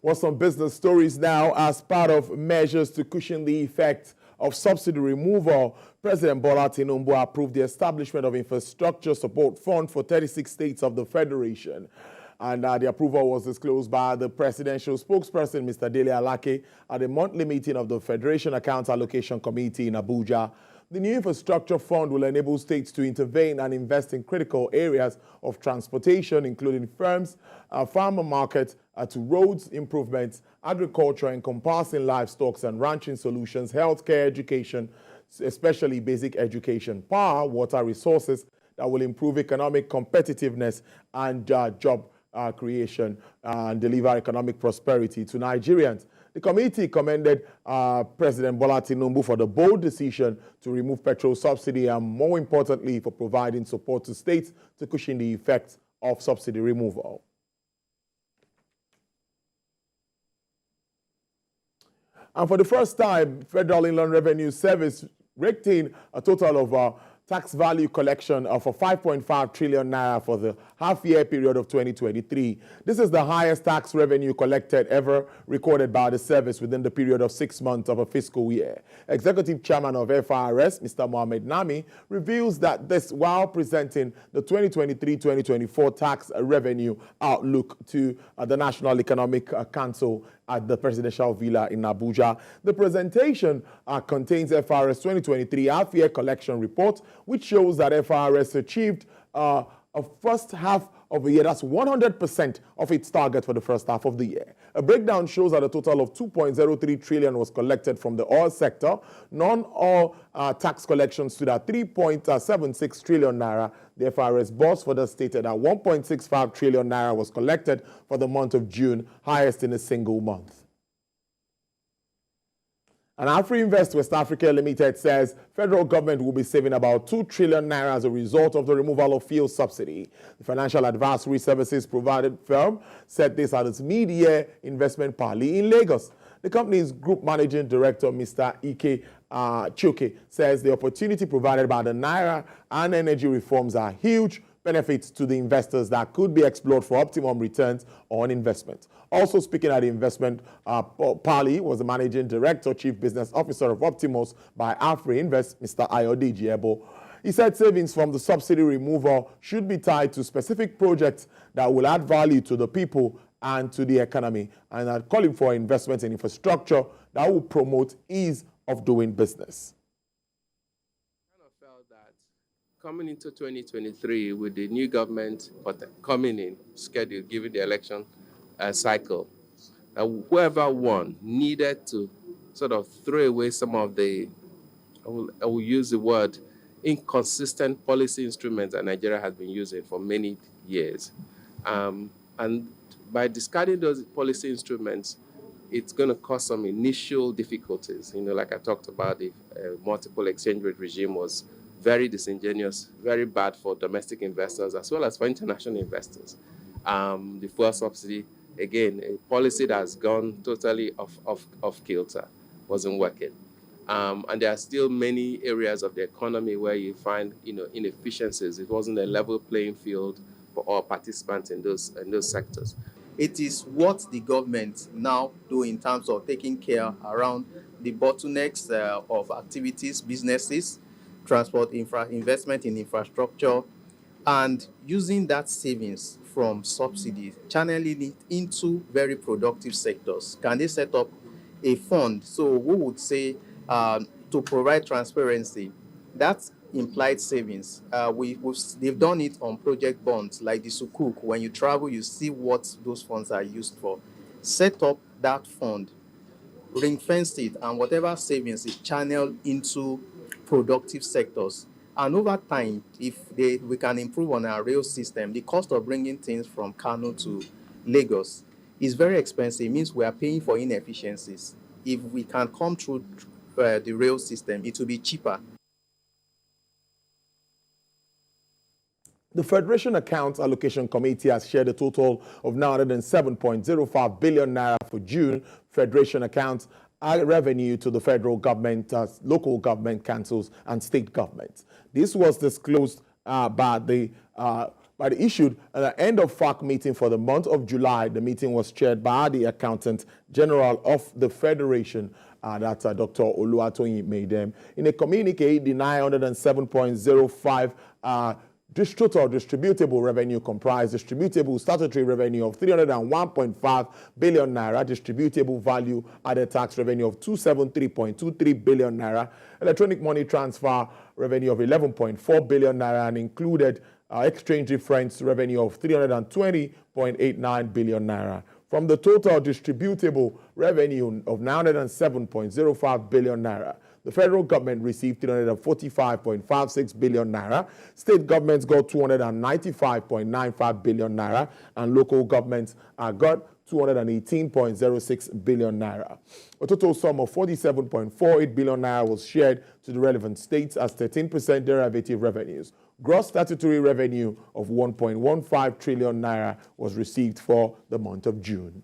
Well, some business stories now. As part of measures to cushion the effect of subsidy removal, President Bola Tinubu approved the establishment of Infrastructure Support Fund for 36 states of the Federation. And the approval was disclosed by the presidential spokesperson, Mr. Dele Alake, at a monthly meeting of the Federation Accounts Allocation Committee in Abuja. The new infrastructure fund will enable states to intervene and invest in critical areas of transportation, including firms, farmer markets, to roads improvements, agriculture encompassing livestock and ranching solutions, healthcare, education, especially basic education, power, water resources that will improve economic competitiveness and job creation and deliver economic prosperity to Nigerians. The committee commended President Bola Tinubu for the bold decision to remove petrol subsidy and, more importantly, for providing support to states to cushion the effects of subsidy removal. And for the first time, Federal Inland Revenue Service raked in a total of tax value collection of 5.5 trillion naira for the half-year period of 2023. This is the highest tax revenue collected ever recorded by the service within the period of 6 months of a fiscal year. Executive Chairman of FIRS, Mr. Mohammed Nami, reveals that this while presenting the 2023-2024 tax revenue outlook to the National Economic Council at the Presidential Villa in Abuja. The presentation contains FIRS 2023 half-year collection report, which shows that FIRS achieved a first half of the year, that's 100% of its target for the first half of the year. A breakdown shows that a total of 2.03 trillion was collected from the oil sector. Non-oil tax collections stood at 3.76 trillion naira. The FIRS boss further stated that 1.65 trillion naira was collected for the month of June, highest in a single month. And Afrinvest West Africa Limited says federal government will be saving about 2 trillion naira as a result of the removal of fuel subsidy. The financial advisory services provided firm said this at its mid-year investment parley in Lagos. The company's group managing director, Mr. Ike Choke, says the opportunity provided by the Naira and energy reforms are huge benefits to the investors that could be explored for optimum returns on investment. Also speaking at the investment parley was the managing director, chief business officer of Optimus by Afrinvest, Mr. Ayodeji Ebo. He said savings from the subsidy removal should be tied to specific projects that will add value to the people and to the economy, and are calling for investment in infrastructure that will promote ease of doing business. Coming into 2023 with the new government coming in, scheduled, given the election cycle, whoever won needed to sort of throw away some of the, I will use the word, inconsistent policy instruments that Nigeria has been using for many years. And by discarding those policy instruments, it's going to cause some initial difficulties. You know, like I talked about, the multiple exchange rate regime was very disingenuous, very bad for domestic investors as well as for international investors. The fuel subsidy, again, a policy that has gone totally off kilter, wasn't working. And there are still many areas of the economy where you find, inefficiencies. It wasn't a level playing field for all participants in those sectors. It is what the government now do in terms of taking care around the bottlenecks of activities, businesses, transport investment in infrastructure, and using that savings from subsidies, channeling it into very productive sectors. Can they set up a fund? So we would say to provide transparency, that's implied savings. They've done it on project bonds like the Sukuk. When you travel, you see what those funds are used for. Set up that fund, ring-fence it, and whatever savings is channeled into productive sectors. And over time, if we can improve on our rail system, the cost of bringing things from Kano to Lagos is very expensive. It means we are paying for inefficiencies. If we can come through the rail system, it will be cheaper. The Federation Accounts Allocation Committee has shared a total of 907.05 billion naira for June Federation accounts revenue to the federal government, local government councils, and state governments. This was disclosed by by the issued at the end of FAC meeting for the month of July. The meeting was chaired by the Accountant General of the Federation, that's Dr. Oluwatoyin Maidem. In a communique, the 907.05 total distributable revenue comprised distributable statutory revenue of 301.5 billion naira, distributable value added tax revenue of 273.23 billion naira, electronic money transfer revenue of 11.4 billion naira, and included exchange difference revenue of 320.89 billion naira. From the total distributable revenue of 907.05 billion naira, the federal government received 345.56 billion naira, state governments got 295.95 billion naira, and local governments got 218.06 billion naira. A total sum of 47.48 billion naira was shared to the relevant states as 13% derivative revenues. Gross statutory revenue of 1.15 trillion naira was received for the month of June.